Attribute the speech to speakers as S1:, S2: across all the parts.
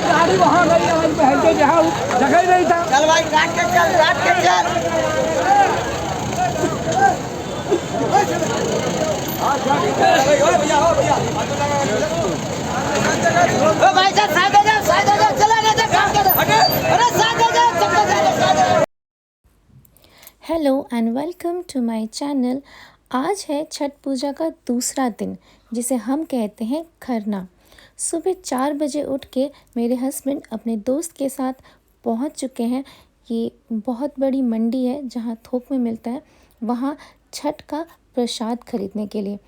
S1: गाड़ी वहाँ गई हमारी बहन के जहाँ जगह ही नहीं था।
S2: चल भाई काट के चल, काट के चल। ओ भाई साहब साइड हो जाओ, चला ना जा काम कर। अरे साइड हो जाओ, चक्कर जा।
S3: Hello and welcome to my channel. आज है छठ पूजा का दूसरा दिन, जिसे हम कहते हैं खरना। सुबह 4 बजे उठ के मेरे हस्बैंड अपने दोस्त के साथ पहुंच चुके हैं। ये बहुत बड़ी मंडी है जहां थोक में मिलता है, वहां छठ का प्रसाद खरीदने के लिए।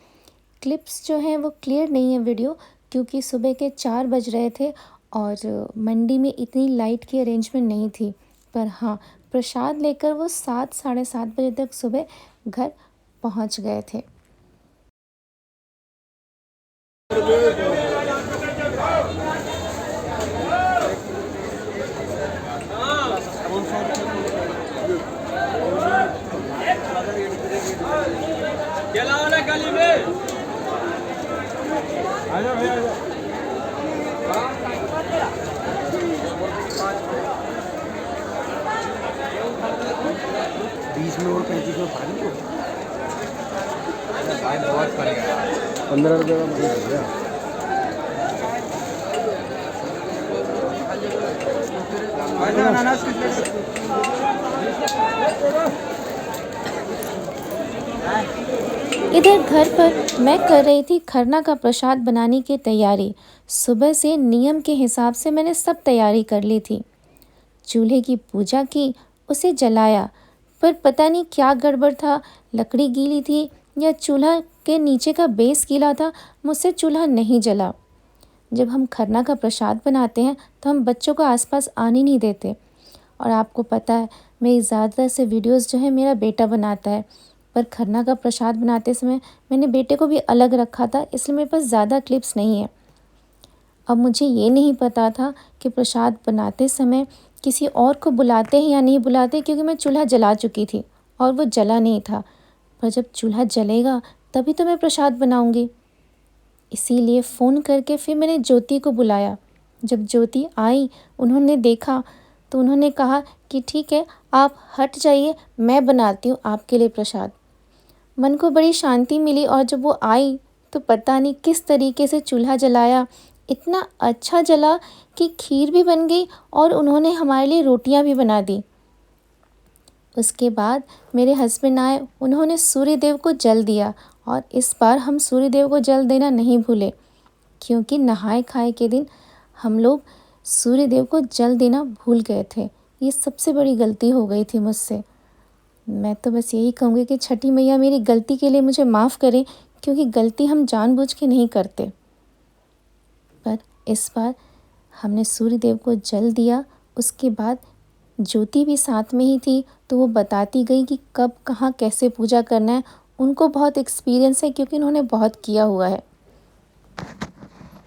S3: क्लिप्स जो हैं वो क्लियर नहीं है वीडियो, क्योंकि सुबह के 4 बज रहे थे और मंडी में इतनी लाइट की अरेंजमेंट नहीं थी। पर हाँ, प्रसाद लेकर वो 7 साढ़े 7 बजे तक सुबह घर पहुंच गए थे।
S1: गली में आ जाओ भैया,
S4: 20 में और 35 में पानी को बहुत पड़ेगा। 15 रुपये का महीना हो गया।
S3: इधर घर पर मैं कर रही थी खरना का प्रसाद बनाने की तैयारी। सुबह से नियम के हिसाब से मैंने सब तैयारी कर ली थी। चूल्हे की पूजा की, उसे जलाया, पर पता नहीं क्या गड़बड़ था। लकड़ी गीली थी या चूल्हा के नीचे का बेस गीला था, मुझसे चूल्हा नहीं जला। जब हम खरना का प्रसाद बनाते हैं तो हम बच्चों को आसपास आने नहीं देते। और आपको पता है, मेरी ज़्यादातर से वीडियोस जो है मेरा बेटा बनाता है, पर खरना का प्रसाद बनाते समय मैंने बेटे को भी अलग रखा था, इसलिए मेरे पास ज़्यादा क्लिप्स नहीं है। अब मुझे ये नहीं पता था कि प्रसाद बनाते समय किसी और को बुलाते हैं या नहीं बुलाते, क्योंकि मैं चूल्हा जला चुकी थी और वो जला नहीं था। पर जब चूल्हा जलेगा तभी तो मैं प्रसाद बनाऊंगी। इसीलिए फ़ोन करके फिर मैंने ज्योति को बुलाया। जब ज्योति आई, उन्होंने देखा तो उन्होंने कहा कि ठीक है, आप हट जाइए, मैं बनाती हूँ आपके लिए प्रसाद। मन को बड़ी शांति मिली। और जब वो आई तो पता नहीं किस तरीके से चूल्हा जलाया, इतना अच्छा जला कि खीर भी बन गई और उन्होंने हमारे लिए रोटियां भी बना दी। उसके बाद मेरे हस्बैंड आए, उन्होंने सूर्यदेव को जल दिया। और इस बार हम सूर्यदेव को जल देना नहीं भूले, क्योंकि नहाए खाए के दिन हम लोग सूर्यदेव को जल देना भूल गए थे। ये सबसे बड़ी गलती हो गई थी मुझसे। मैं तो बस यही कहूँगी कि छठी मैया मेरी गलती के लिए मुझे माफ़ करें, क्योंकि गलती हम जानबूझ के नहीं करते। पर इस बार हमने सूर्यदेव को जल दिया। उसके बाद ज्योति भी साथ में ही थी, तो वो बताती गई कि कब कहाँ कैसे पूजा करना है। उनको बहुत एक्सपीरियंस है, क्योंकि उन्होंने बहुत किया हुआ है।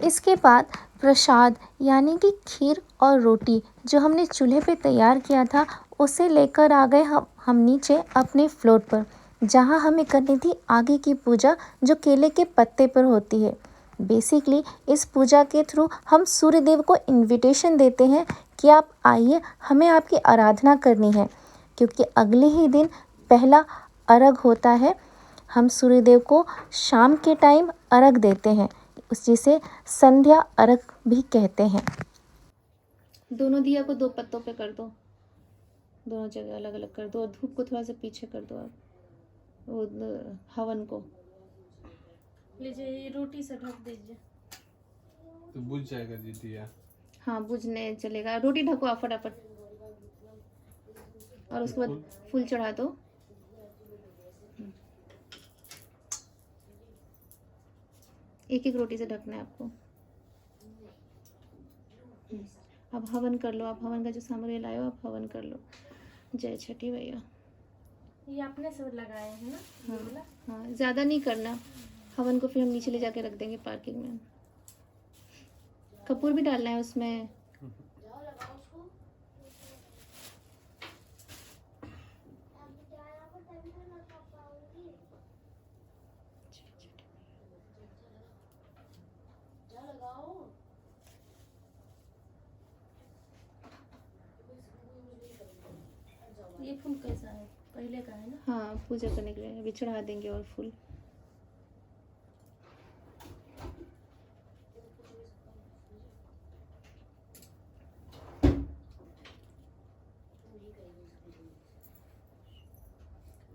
S3: इसके बाद प्रसाद यानी कि खीर और रोटी जो हमने चूल्हे पे तैयार किया था, उसे लेकर आ गए हम नीचे अपने फ्लोर पर, जहाँ हमें करनी थी आगे की पूजा, जो केले के पत्ते पर होती है। बेसिकली इस पूजा के थ्रू हम सूर्यदेव को इनविटेशन देते हैं कि आप आइए, हमें आपकी आराधना करनी है, क्योंकि अगले ही दिन पहला अर्घ होता है। हम सूर्यदेव को शाम के टाइम अर्घ देते हैं, जिसे संध्या अर्घ भी कहते हैं। दोनों दिया को 2 पत्तों पे कर दो, दोनों जगह अलग अलग कर दो। और धूप को थोड़ा सा पीछे कर दो। आप वो हवन को
S5: लीजिए, ये रोटी से ढक दीजिए
S4: तो बुझ जाएगा जी दिया।
S3: हाँ, बुझने चलेगा। रोटी ढको आप फटाफट, और उसके बाद फूल चढ़ा दो। एक एक रोटी से ढकना है आपको। अब हवन कर लो। आप हवन का जो सामग्री लाए हो, आप हवन कर लो। जय छठी मैया।
S5: ये आपने सब लगाए हैं ना?
S3: हाँ हाँ, ज़्यादा नहीं करना। हवन को फिर हम नीचे ले जाके रख देंगे पार्किंग में। कपूर भी डालना है उसमें।
S5: ये फूल कैसा है? पहले का है ना?
S3: हाँ, पूजा करने के लिए अभी चढ़ा देंगे और फूल।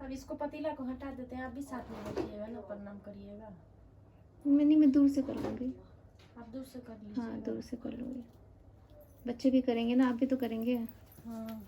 S5: अब इसको पतीला को हटा देते हैं, आप भी साथ में बैठिएगा ना, प्रणाम करिएगा।
S3: मैं दूर से कर लूँगी।
S5: आप दूर से कर लीजिए।
S3: हाँ, दूर से कर लूँगी। बच्चे भी करेंगे ना, आप भी तो करेंगे।
S5: हाँ।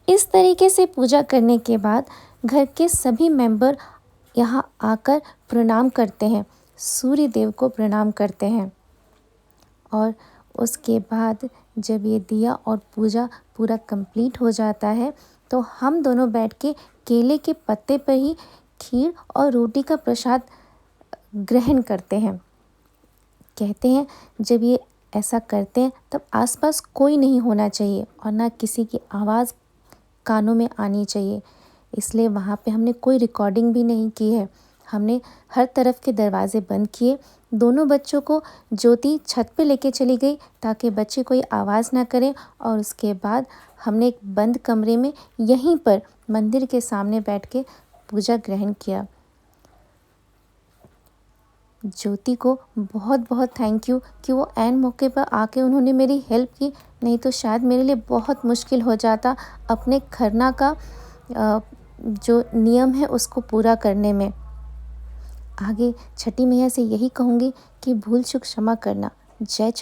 S3: इस तरीके से पूजा करने के बाद घर के सभी मेंबर यहाँ आकर प्रणाम करते हैं, सूर्य देव को प्रणाम करते हैं। और उसके बाद जब ये दिया और पूजा पूरा कंप्लीट हो जाता है तो हम दोनों बैठ के केले के पत्ते पर ही खीर और रोटी का प्रसाद ग्रहण करते हैं। कहते हैं जब ये ऐसा करते हैं तब आसपास कोई नहीं होना चाहिए और ना किसी की आवाज़ कानों में आनी चाहिए, इसलिए वहाँ पे हमने कोई रिकॉर्डिंग भी नहीं की है। हमने हर तरफ के दरवाज़े बंद किए। दोनों बच्चों को ज्योति छत पे लेके चली गई ताकि बच्चे कोई आवाज़ ना करें, और उसके बाद हमने एक बंद कमरे में यहीं पर मंदिर के सामने बैठ के पूजा ग्रहण किया। ज्योति को बहुत बहुत थैंक यू कि वो ऐन मौके पर आके उन्होंने मेरी हेल्प की, नहीं तो शायद मेरे लिए बहुत मुश्किल हो जाता अपने खरना का जो नियम है उसको पूरा करने में। आगे छठी मैया से यही कहूँगी कि भूल चूक क्षमा करना। जय छठी।